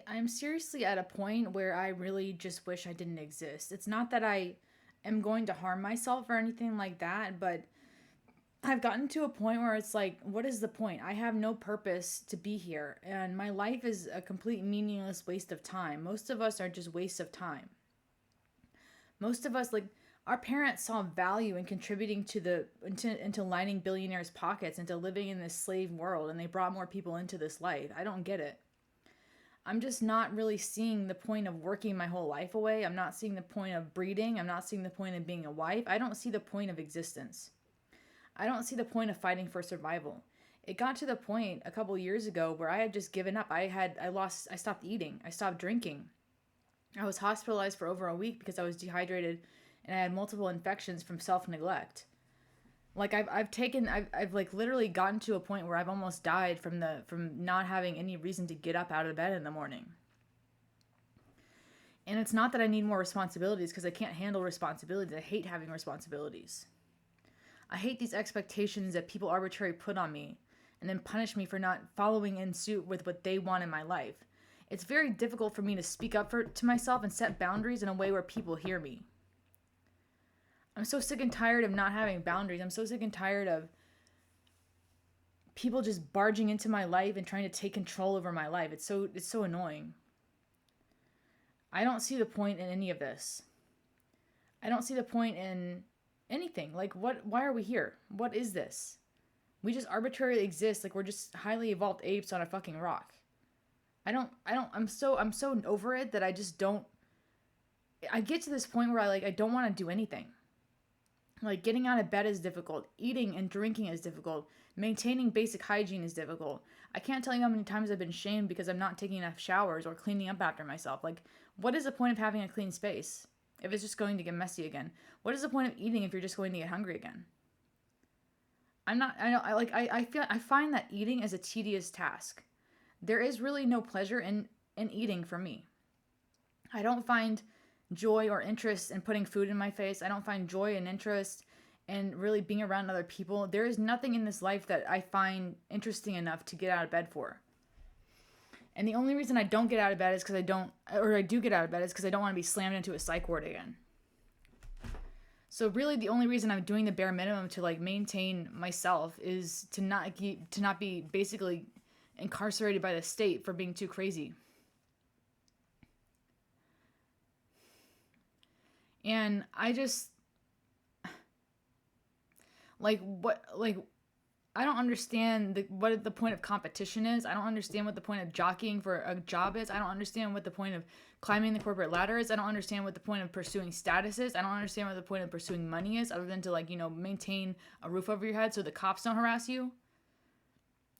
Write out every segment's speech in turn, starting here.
I'm seriously at a point where I really just wish I didn't exist. It's not that I am going to harm myself or anything like that, but I've gotten to a point where it's like, what is the point? I have no purpose to be here, and my life is a complete meaningless waste of time. Most of us are just wastes of time. Most of us, like, our parents saw value in contributing to into lining billionaires' pockets, into living in this slave world, and they brought more people into this life. I don't get it. I'm just not really seeing the point of working my whole life away. I'm not seeing the point of breeding. I'm not seeing the point of being a wife. I don't see the point of existence. I don't see the point of fighting for survival. It got to the point a couple years ago where I had just given up. I stopped eating. I stopped drinking. I was hospitalized for over a week because I was dehydrated and I had multiple infections from self-neglect. Like I've like literally gotten to a point where I've almost died from not having any reason to get up out of bed in the morning. And it's not that I need more responsibilities, because I can't handle responsibilities. I hate having responsibilities. I hate these expectations that people arbitrarily put on me and then punish me for not following in suit with what they want in my life. It's very difficult for me to speak up to myself and set boundaries in a way where people hear me. I'm so sick and tired of not having boundaries. I'm so sick and tired of people just barging into my life and trying to take control over my life. It's so annoying. I don't see the point in any of this. I don't see the point in anything. Like, why are we here? What is this? We just arbitrarily exist like we're just highly evolved apes on a fucking rock. I'm so over it that I just don't. I get to this point where I don't want to do anything. Like, getting out of bed is difficult. Eating and drinking is difficult. Maintaining basic hygiene is difficult. I can't tell you how many times I've been shamed because I'm not taking enough showers or cleaning up after myself. Like, what is the point of having a clean space if it's just going to get messy again? What is the point of eating if you're just going to get hungry again? I find that eating is a tedious task. There is really no pleasure in eating for me. I don't find joy or interest in putting food in my face. I don't find joy and interest in really being around other people. There is nothing in this life that I find interesting enough to get out of bed for. And the only reason I don't get out of bed is because I do get out of bed is because I don't want to be slammed into a psych ward again. So really the only reason I'm doing the bare minimum to maintain myself is to not be basically incarcerated by the state for being too crazy. And I just I don't understand what the point of competition is. I don't understand what the point of jockeying for a job is. I don't understand what the point of climbing the corporate ladder is. I don't understand what the point of pursuing status is. I don't understand what the point of pursuing money is, other than to maintain a roof over your head so the cops don't harass you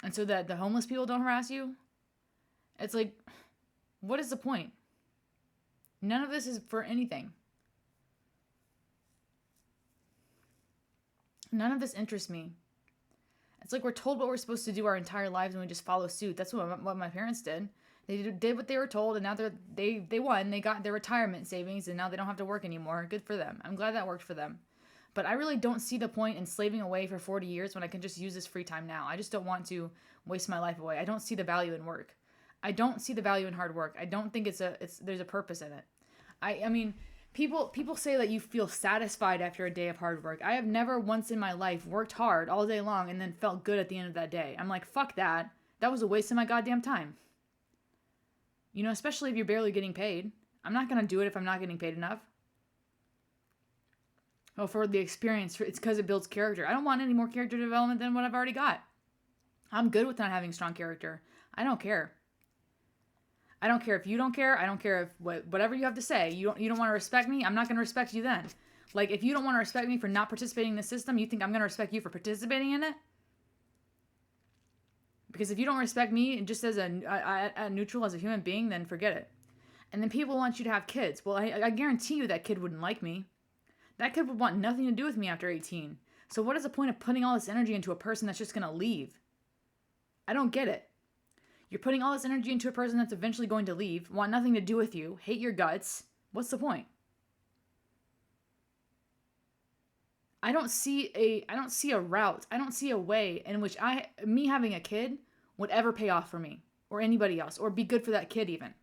and so that the homeless people don't harass you. It's like, what is the point? None of this is for anything. None of this interests me. It's like we're told what we're supposed to do our entire lives and we just follow suit. That's what my parents did. They did what they were told, and now they won. They got their retirement savings, and now they don't have to work anymore. Good for them. I'm glad that worked for them. But I really don't see the point in slaving away for 40 years when I can just use this free time now. I just don't want to waste my life away. I don't see the value in work. I don't see the value in hard work. I don't think there's a purpose in it. I mean, People say that you feel satisfied after a day of hard work. I have never once in my life worked hard all day long and then felt good at the end of that day. I'm like, fuck that. That was a waste of my goddamn time. Especially if you're barely getting paid. I'm not going to do it if I'm not getting paid enough. Oh, for the experience, it's because it builds character. I don't want any more character development than what I've already got. I'm good with not having strong character. I don't care. I don't care if you don't care. I don't care if whatever you have to say. You don't want to respect me. I'm not going to respect you then. Like, if you don't want to respect me for not participating in the system, you think I'm going to respect you for participating in it? Because if you don't respect me just as a neutral, as a human being, then forget it. And then people want you to have kids. Well, I guarantee you that kid wouldn't like me. That kid would want nothing to do with me after 18. So what is the point of putting all this energy into a person that's just going to leave? I don't get it. You're putting all this energy into a person that's eventually going to leave, want nothing to do with you, hate your guts. What's the point? I don't see a route. I don't see a way in which me having a kid would ever pay off for me. or anybody else, or be good for that kid even.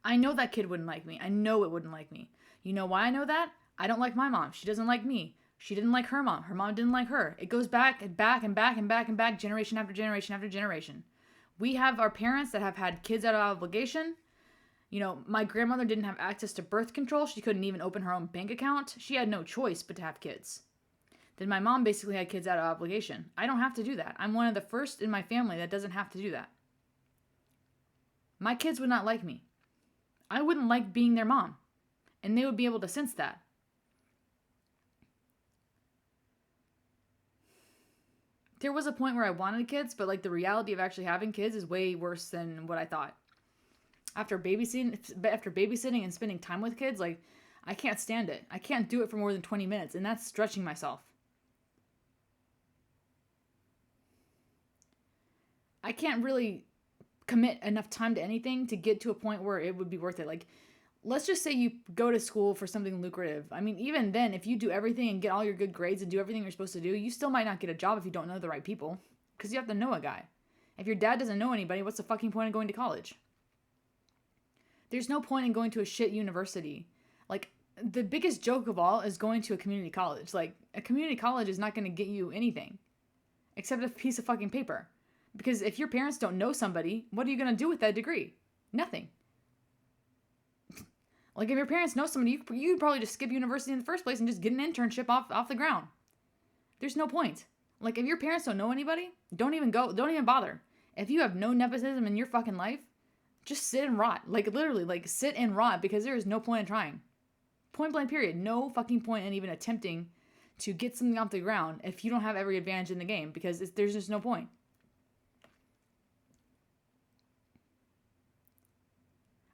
I know that kid wouldn't like me. I know it wouldn't like me. You know why I know that? I don't like my mom. She doesn't like me. She didn't like her mom. Her mom didn't like her. It goes back and back and back and back and back, generation after generation after generation. We have our parents that have had kids out of obligation. You know, my grandmother didn't have access to birth control. She couldn't even open her own bank account. She had no choice but to have kids. Then my mom basically had kids out of obligation. I don't have to do that. I'm one of the first in my family that doesn't have to do that. My kids would not like me. I wouldn't like being their mom. And they would be able to sense that. There was a point where I wanted kids, but like the reality of actually having kids is way worse than what I thought. After babysitting and spending time with kids, like I can't stand it. I can't do it for more than 20 minutes, and that's stretching myself. I can't really commit enough time to anything to get to a point where it would be worth it. Like, let's just say you go to school for something lucrative. I mean, even then, if you do everything and get all your good grades and do everything you're supposed to do, you still might not get a job if you don't know the right people. Because you have to know a guy. If your dad doesn't know anybody, what's the fucking point of going to college? There's no point in going to a shit university. Like, the biggest joke of all is going to a community college. Like, a community college is not going to get you anything. Except a piece of fucking paper. Because if your parents don't know somebody, what are you going to do with that degree? Nothing. Like, if your parents know somebody, you'd probably just skip university in the first place and just get an internship off the ground. There's no point. Like, if your parents don't know anybody, don't even bother. If you have no nepotism in your fucking life, just sit and rot. Like, literally, like, sit and rot because there is no point in trying. Point blank period. No fucking point in even attempting to get something off the ground if you don't have every advantage in the game because there's just no point.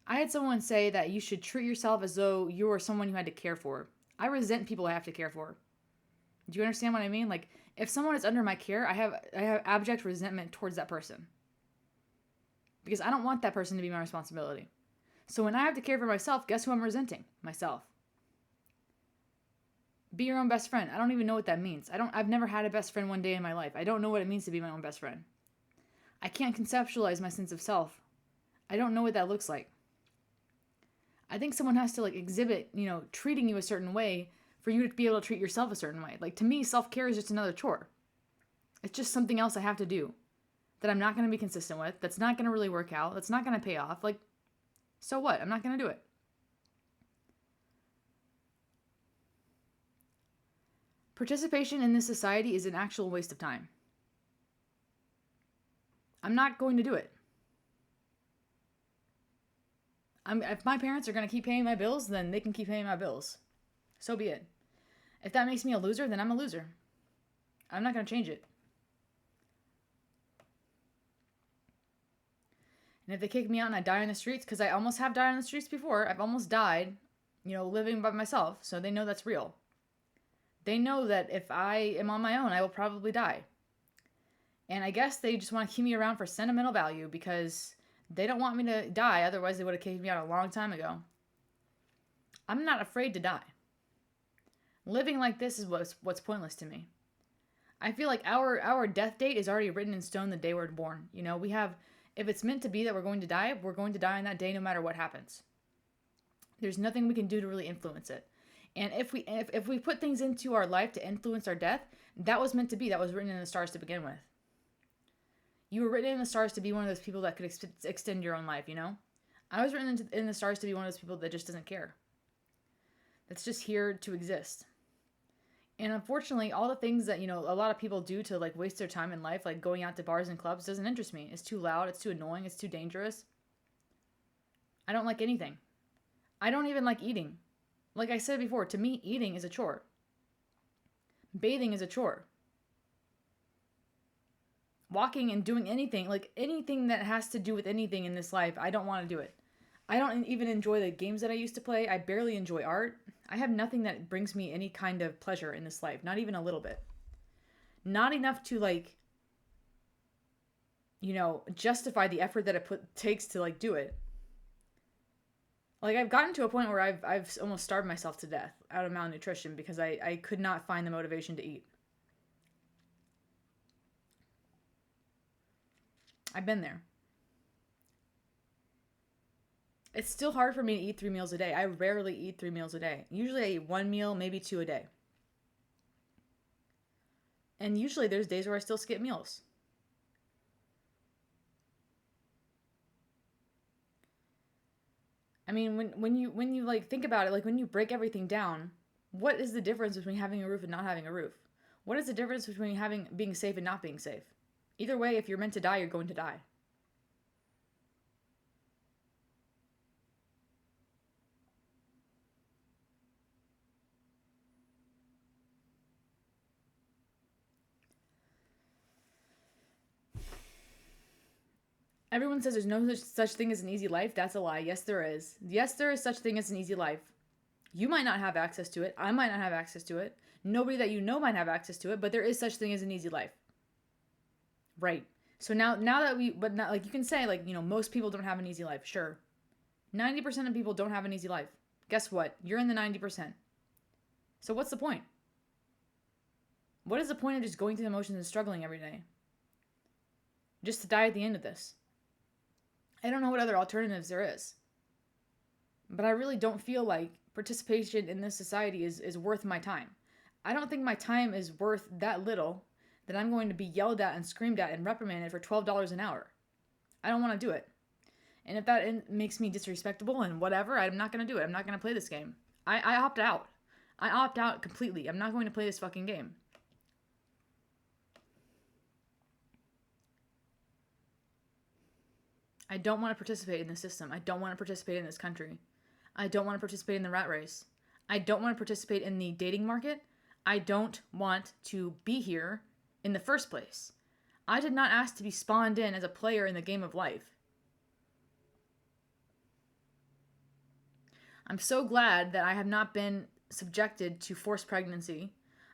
I had someone say that you should treat yourself as though you were someone you had to care for. I resent people I have to care for. Do you understand what I mean? Like, if someone is under my care, I have abject resentment towards that person. Because I don't want that person to be my responsibility. So when I have to care for myself, guess who I'm resenting? Myself. Be your own best friend. I don't even know what that means. I've never had a best friend one day in my life. I don't know what it means to be my own best friend. I can't conceptualize my sense of self. I don't know what that looks like. I think someone has to like exhibit, treating you a certain way for you to be able to treat yourself a certain way. Like to me, self-care is just another chore. It's just something else I have to do that I'm not going to be consistent with, that's not going to really work out, that's not going to pay off. Like, so what? I'm not going to do it. Participation in this society is an actual waste of time. I'm not going to do it. If my parents are going to keep paying my bills, then they can keep paying my bills. So be it. If that makes me a loser, then I'm a loser. I'm not going to change it. And if they kick me out and I die on the streets, because I almost have died on the streets before, I've almost died, living by myself, so they know that's real. They know that if I am on my own, I will probably die. And I guess they just want to keep me around for sentimental value because they don't want me to die, otherwise they would have kicked me out a long time ago. I'm not afraid to die. Living like this is what's pointless to me. I feel like our death date is already written in stone the day we're born. We have, if it's meant to be that we're going to die on that day no matter what happens. There's nothing we can do to really influence it. And if we put things into our life to influence our death, that was meant to be. That was written in the stars to begin with. You were written in the stars to be one of those people that could extend your own life, I was written in the stars to be one of those people that just doesn't care. That's just here to exist. And unfortunately, all the things that, a lot of people do to like waste their time in life, like going out to bars and clubs, doesn't interest me. It's too loud. It's too annoying. It's too dangerous. I don't like anything. I don't even like eating. Like I said before, to me, eating is a chore. Bathing is a chore. Walking and doing anything, like anything that has to do with anything in this life, I don't want to do it. I don't even enjoy the games that I used to play. I barely enjoy art. I have nothing that brings me any kind of pleasure in this life, not even a little bit. Not enough to justify the effort that it takes to do it. Like I've gotten to a point where I've almost starved myself to death out of malnutrition because I could not find the motivation to eat. I've been there. It's still hard for me to eat 3 meals a day. I rarely eat 3 meals a day. Usually I eat 1 meal, maybe two a day. And usually there's days where I still skip meals. I mean, when you like think about it, like when you break everything down, what is the difference between having a roof and not having a roof? What is the difference between being safe and not being safe? Either way, if you're meant to die, you're going to die. Everyone says there's no such thing as an easy life. That's a lie. Yes, there is. Yes, there is such thing as an easy life. You might not have access to it. I might not have access to it. Nobody that you know might have access to it, but there is such thing as an easy life. Right. So now that but not, like you can say like, most people don't have an easy life. Sure. 90% of people don't have an easy life. Guess what? You're in the 90%. So what's the point? What is the point of just going through the motions and struggling every day? Just to die at the end of this. I don't know what other alternatives there is. But I really don't feel like participation in this society is worth my time. I don't think my time is worth that little that I'm going to be yelled at and screamed at and reprimanded for $12 an hour. I don't want to do it. And if that makes me disrespectful and whatever, I'm not going to do it. I'm not going to play this game. I opt out. I opt out completely. I'm not going to play this fucking game. I don't want to participate in the system. I don't want to participate in this country. I don't want to participate in the rat race. I don't want to participate in the dating market. I don't want to be here in the first place. I did not ask to be spawned in as a player in the game of life. I'm so glad that I have not been subjected to forced pregnancy.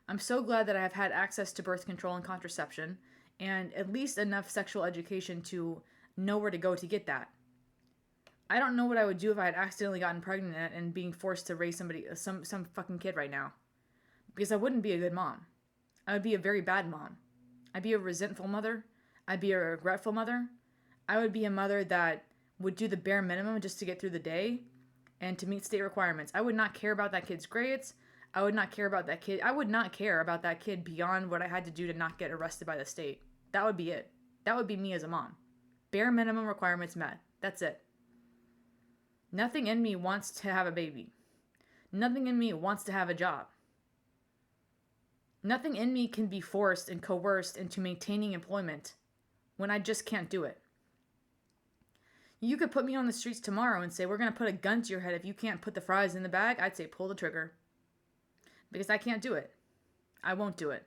I'm so glad that I have had access to birth control and contraception and at least enough sexual education to know where to go to get that. I don't know what I would do if I had accidentally gotten pregnant and being forced to raise some fucking kid right now. Because I wouldn't be a good mom. I would be a very bad mom. I'd be a resentful mother. I'd be a regretful mother. I would be a mother that would do the bare minimum just to get through the day and to meet state requirements. I would not care about that kid's grades. I would not care about that kid. I would not care about that kid beyond what I had to do to not get arrested by the state. That would be it. That would be me as a mom. Bare minimum requirements met. That's it. Nothing in me wants to have a baby. Nothing in me wants to have a job. Nothing in me can be forced and coerced into maintaining employment when I just can't do it. You could put me on the streets tomorrow and say, we're going to put a gun to your head if you can't put the fries in the bag. I'd say pull the trigger. Because I can't do it. I won't do it.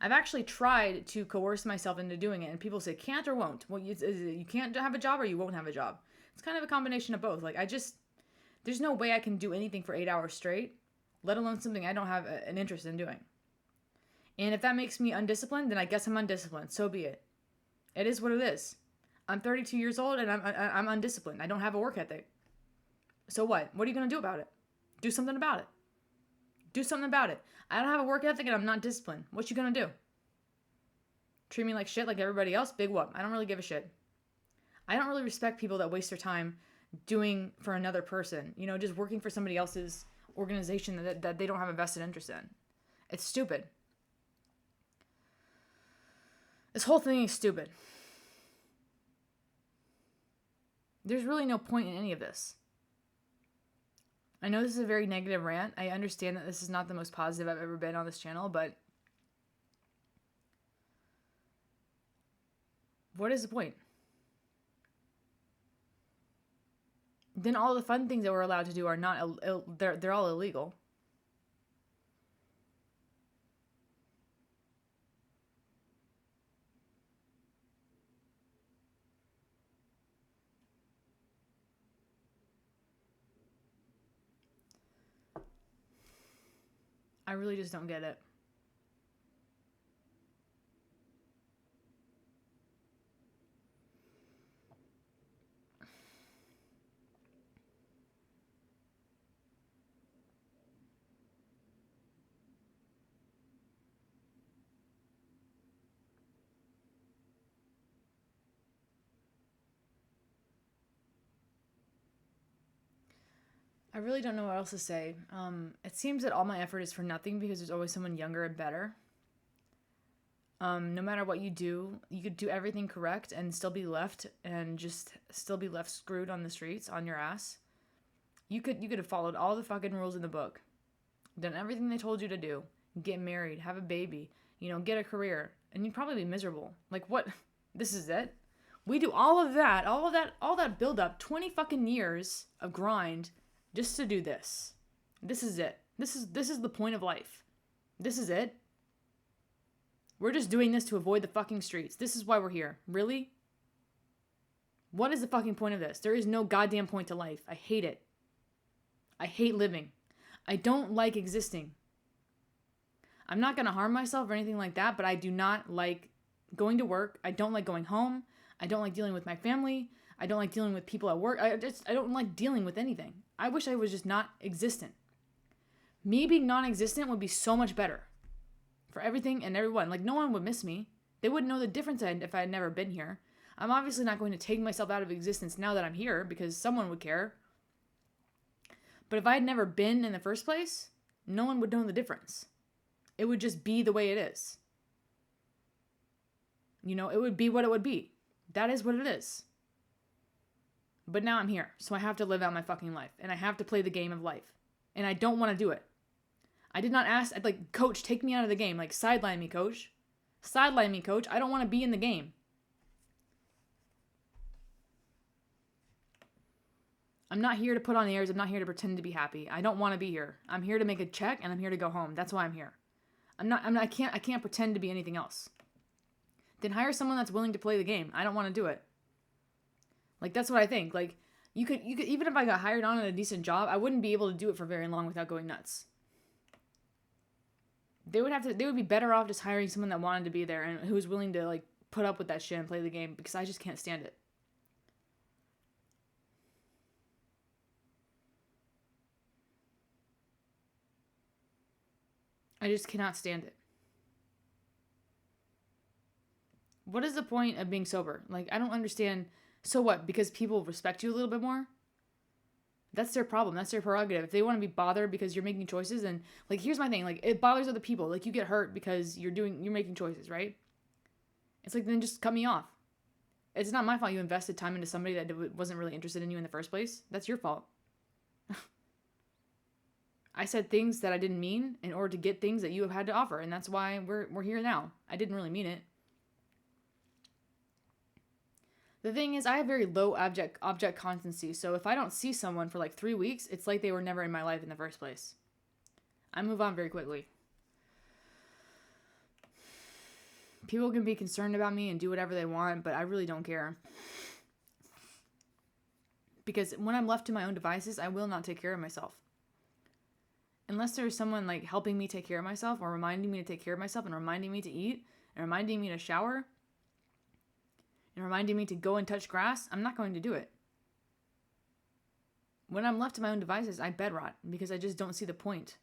I've actually tried to coerce myself into doing it, and people say can't or won't. Well, you can't have a job or you won't have a job. It's kind of a combination of both. Like, there's no way I can do anything for 8 hours straight, let alone something I don't have an interest in doing. And if that makes me undisciplined, then I guess I'm undisciplined. So be it. It is what it is. I'm 32 years old and I'm undisciplined. I don't have a work ethic. So what? What are you going to do about it? Do something about it. Do something about it. I don't have a work ethic and I'm not disciplined. What you going to do? Treat me like shit like everybody else? Big whoop. I don't really give a shit. I don't really respect people that waste their time doing for another person. Just working for somebody else's organization that they don't have a vested interest in. It's stupid. This whole thing is stupid. There's really no point in any of this. I know this is a very negative rant. I understand that this is not the most positive I've ever been on this channel, but what is the point? Then all the fun things that we're allowed to do are not, they're all illegal. I really just don't get it. I really don't know what else to say. It seems that all my effort is for nothing because there's always someone younger and better. No matter what you do, you could do everything correct and still be left screwed on the streets on your ass. You could have followed all the fucking rules in the book, done everything they told you to do, get married, have a baby, get a career, and you'd probably be miserable. Like, what? This is it? We do all that build up, 20 fucking years of grind just to do this. This is it. This is the point of life. This is it. We're just doing this to avoid the fucking streets. This is why we're here. Really? What is the fucking point of this? There is no goddamn point to life. I hate it. I hate living. I don't like existing. I'm not going to harm myself or anything like that, but I do not like going to work. I don't like going home. I don't like dealing with my family. I don't like dealing with people at work. I don't like dealing with anything. I wish I was just not existent. Me being non-existent would be so much better for everything and everyone. Like, no one would miss me. They wouldn't know the difference if I had never been here. I'm obviously not going to take myself out of existence now that I'm here because someone would care. But if I had never been in the first place, no one would know the difference. It would just be the way it is. It would be what it would be. That is what it is. But now I'm here, so I have to live out my fucking life. And I have to play the game of life. And I don't want to do it. I did not ask, coach, take me out of the game. Like, sideline me, coach. Sideline me, coach. I don't want to be in the game. I'm not here to put on airs. I'm not here to pretend to be happy. I don't want to be here. I'm here to make a check and I'm here to go home. That's why I'm here. I can't pretend to be anything else. Then hire someone that's willing to play the game. I don't want to do it. Like, that's what I think. Like, you could even if I got hired on at a decent job, I wouldn't be able to do it for very long without going nuts. They would be better off just hiring someone that wanted to be there and who was willing to, put up with that shit and play the game, because I just can't stand it. I just cannot stand it. What is the point of being sober? Like, I don't understand. So what? Because people respect you a little bit more? That's their problem. That's their prerogative. If they want to be bothered because you're making choices, and here's my thing. It bothers other people. You get hurt because you're making choices, right? It's then just cut me off. It's not my fault you invested time into somebody that wasn't really interested in you in the first place. That's your fault. I said things that I didn't mean in order to get things that you have had to offer, and that's why we're here now. I didn't really mean it. The thing is, I have very low object constancy, so if I don't see someone for 3 weeks, it's like they were never in my life in the first place. I move on very quickly. People can be concerned about me and do whatever they want, but I really don't care. Because when I'm left to my own devices, I will not take care of myself. Unless there's someone helping me take care of myself, or reminding me to take care of myself, and reminding me to eat, and reminding me to shower, and reminding me to go and touch grass, I'm not going to do it. When I'm left to my own devices, I bed rot because I just don't see the point.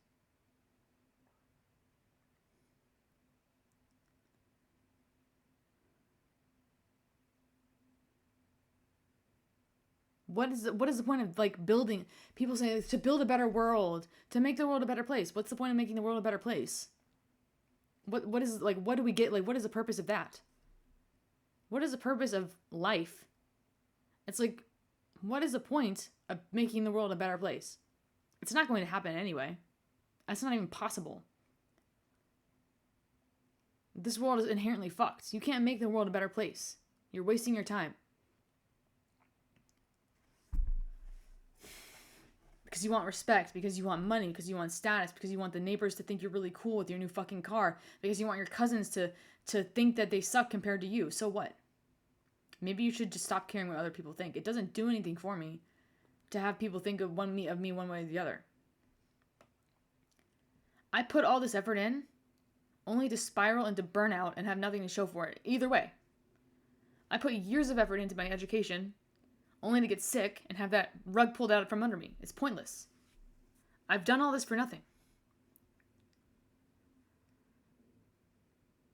What is the point of building? People say to build a better world, to make the world a better place. What's the point of making the world a better place? What do we get? What is the purpose of that? What is the purpose of life? It's what is the point of making the world a better place? It's not going to happen anyway. That's not even possible. This world is inherently fucked. You can't make the world a better place. You're wasting your time. Because you want respect, because you want money, because you want status, because you want the neighbors to think you're really cool with your new fucking car, because you want your cousins to think that they suck compared to you. So what? Maybe you should just stop caring what other people think. It doesn't do anything for me to have people think of me one way or the other. I put all this effort in only to spiral into burnout and have nothing to show for it. Either way. I put years of effort into my education only to get sick and have that rug pulled out from under me. It's pointless. I've done all this for nothing.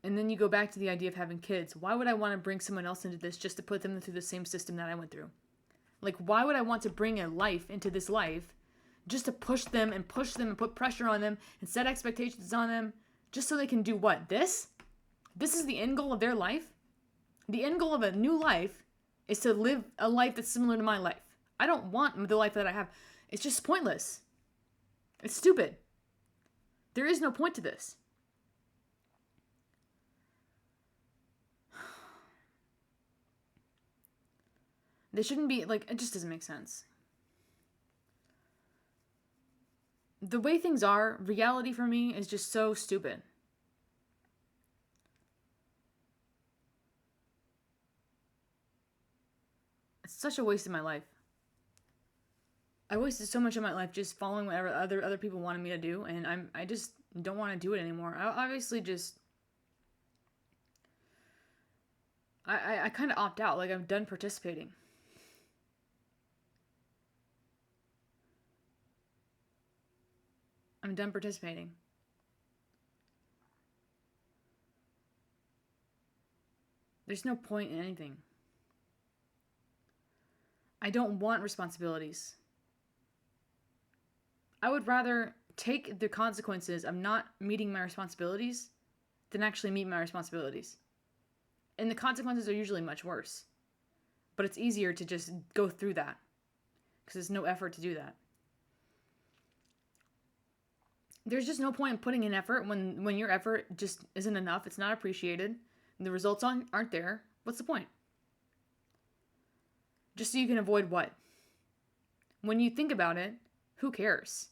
And then you go back to the idea of having kids. Why would I want to bring someone else into this just to put them through the same system that I went through? Why would I want to bring a life into this life just to push them and put pressure on them and set expectations on them just so they can do what? This? This is the end goal of their life? The end goal of a new life is to live a life that's similar to my life. I don't want the life that I have. It's just pointless. It's stupid. There is no point to this. They shouldn't be, like, it just doesn't make sense. The way things are, reality for me is just so stupid. It's such a waste of my life. I wasted so much of my life just following whatever other people wanted me to do, and I just don't want to do it anymore. I obviously just I kind of opt out. Like, I'm done participating. I'm done participating. There's no point in anything. I don't want responsibilities. I would rather take the consequences of not meeting my responsibilities than actually meet my responsibilities. And the consequences are usually much worse. But it's easier to just go through that because there's no effort to do that. There's just no point in putting in effort when your effort just isn't enough. It's not appreciated. And the results aren't there. What's the point? Just so you can avoid what? When you think about it, who cares?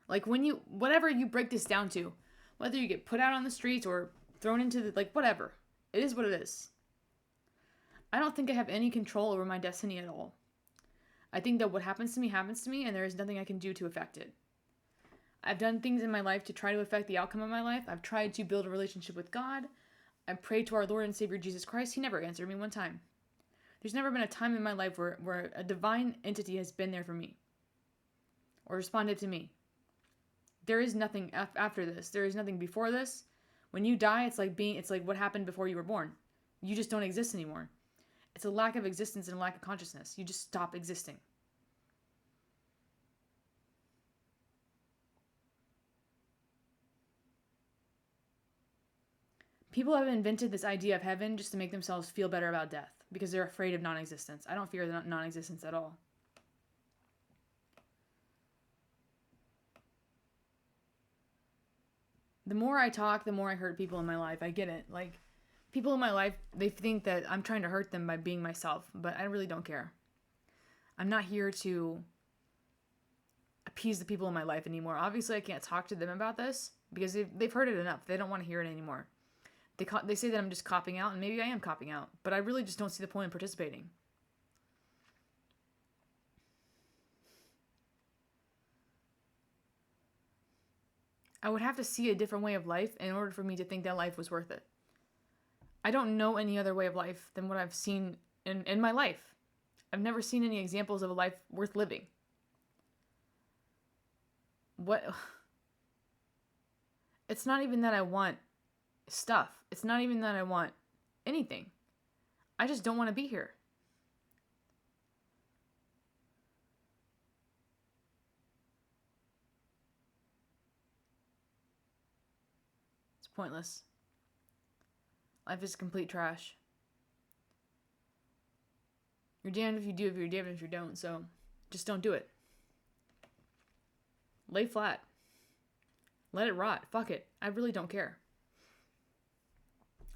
Like, whatever you break this down to, whether you get put out on the streets or thrown into the, like, whatever. It is what it is. I don't think I have any control over my destiny at all. I think that what happens to me, and there is nothing I can do to affect it. I've done things in my life to try to affect the outcome of my life. I've tried to build a relationship with God. I prayed to our Lord and Savior Jesus Christ. He never answered me one time. There's never been a time in my life where a divine entity has been there for me or responded to me. There is nothing after this. There is nothing before this. When you die, it's like what happened before you were born. You just don't exist anymore. It's a lack of existence and a lack of consciousness. You just stop existing. People have invented this idea of heaven just to make themselves feel better about death because they're afraid of non-existence. I don't fear non-existence at all. The more I talk, the more I hurt people in my life. I get it. Like, people in my life, they think that I'm trying to hurt them by being myself, but I really don't care. I'm not here to appease the people in my life anymore. Obviously, I can't talk to them about this because they've heard it enough. They don't want to hear it anymore. They say that I'm just copping out, and maybe I am copping out, but I really just don't see the point in participating. I would have to see a different way of life in order for me to think that life was worth it. I don't know any other way of life than what I've seen in my life. I've never seen any examples of a life worth living. What? It's not even that I want stuff. It's not even that I want anything. I just don't want to be here. It's pointless. Life is complete trash. You're damned if you do, if you're damned if you don't, so just don't do it. Lay flat. Let it rot. Fuck it. I really don't care.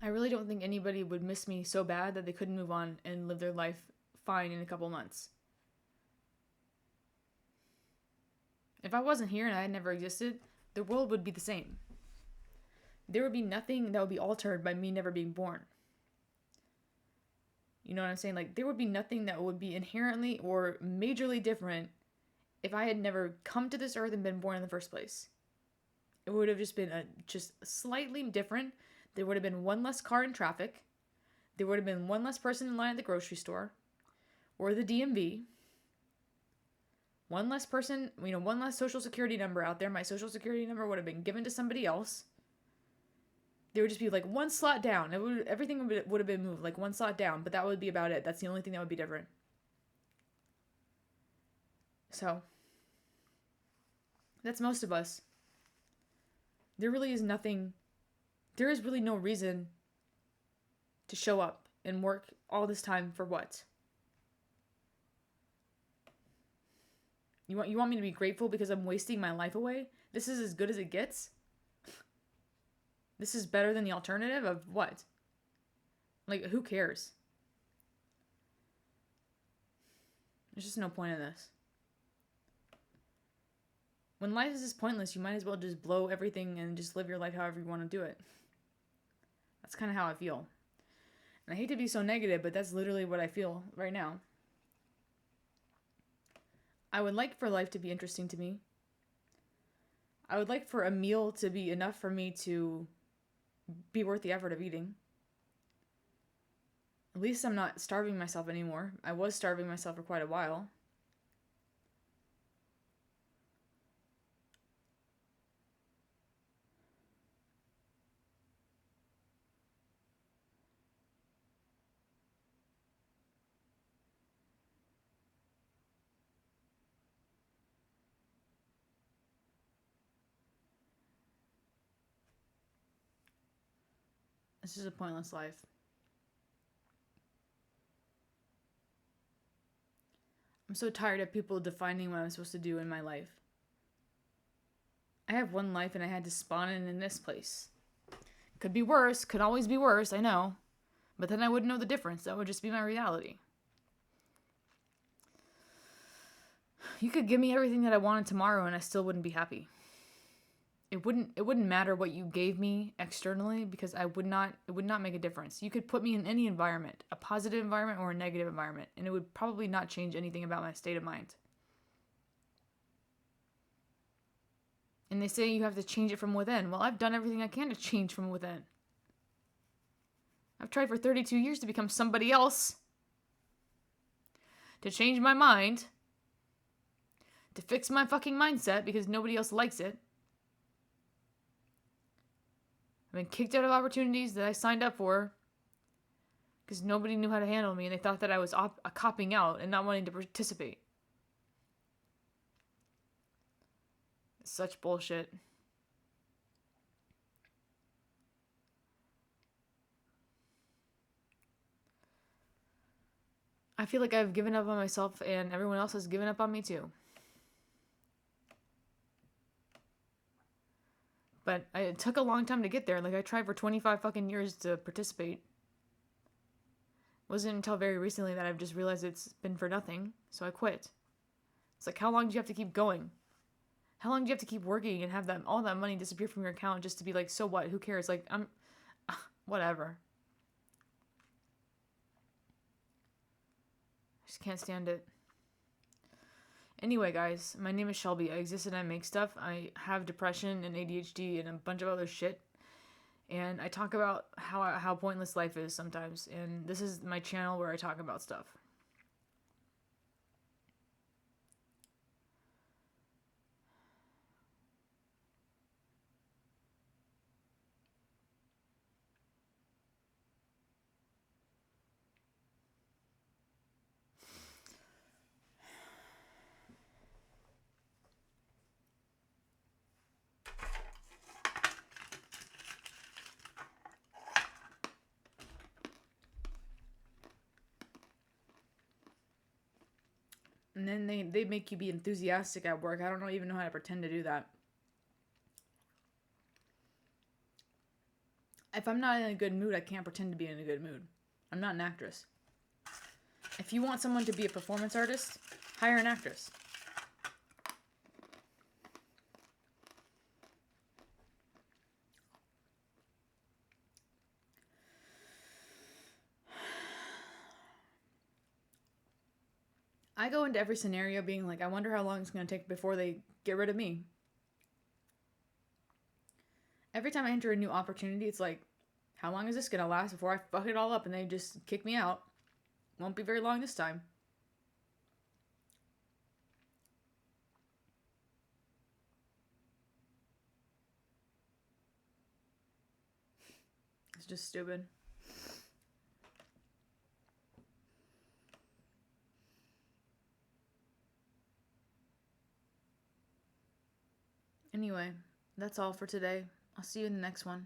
I really don't think anybody would miss me so bad that they couldn't move on and live their life fine in a couple months. If I wasn't here and I had never existed, the world would be the same. There would be nothing that would be altered by me never being born. You know what I'm saying? Like, there would be nothing that would be inherently or majorly different if I had never come to this earth and been born in the first place. It would have just been just slightly different. There would have been one less car in traffic. There would have been one less person in line at the grocery store or the DMV. One less person, one less social security number out there. My social security number would have been given to somebody else. There would just be like one slot down. Everything would have been moved like one slot down, but that would be about it. That's the only thing that would be different. So, That's most of us. There really is nothing, there is really no reason to show up and work all this time for what? You want me to be grateful because I'm wasting my life away? This is as good as it gets? This is better than the alternative of what? Like, who cares? There's just no point in this. When life is just pointless, you might as well just blow everything and just live your life however you want to do it. That's kind of how I feel. And I hate to be so negative, but that's literally what I feel right now. I would like for life to be interesting to me. I would like for a meal to be enough for me to be worth the effort of eating. At least I'm not starving myself anymore. I was starving myself for quite a while. This is a pointless life. I'm so tired of people defining what I'm supposed to do in my life. I have one life and I had to spawn in this place. Could be worse, could always be worse, I know. But then I wouldn't know the difference. That would just be my reality. You could give me everything that I wanted tomorrow and I still wouldn't be happy. It wouldn't matter what you gave me externally because it would not make a difference. You could put me in any environment, a positive environment or a negative environment, and it would probably not change anything about my state of mind. And they say you have to change it from within. Well, I've done everything I can to change from within. I've tried for 32 years to become somebody else. To change my mind. To fix my fucking mindset because nobody else likes it. I've been kicked out of opportunities that I signed up for because nobody knew how to handle me and they thought that I was copping out and not wanting to participate. Such bullshit. I feel like I've given up on myself and everyone else has given up on me too. But it took a long time to get there. Like, I tried for 25 fucking years to participate. It wasn't until very recently that I've just realized it's been for nothing. So I quit. It's like, how long do you have to keep going? How long do you have to keep working and have all that money disappear from your account just to be like, so what? Who cares? Like, whatever. I just can't stand it. Anyway, guys, my name is Shelby. I exist and I make stuff. I have depression and ADHD and a bunch of other shit. And I talk about how pointless life is sometimes. And this is my channel where I talk about stuff. And then they make you be enthusiastic at work. I don't even know how to pretend to do that. If I'm not in a good mood, I can't pretend to be in a good mood. I'm not an actress. If you want someone to be a performance artist, hire an actress. I go into every scenario being like, I wonder how long it's going to take before they get rid of me. Every time I enter a new opportunity, it's like, how long is this going to last before I fuck it all up and they just kick me out? Won't be very long this time. It's just stupid. Anyway, that's all for today. I'll see you in the next one.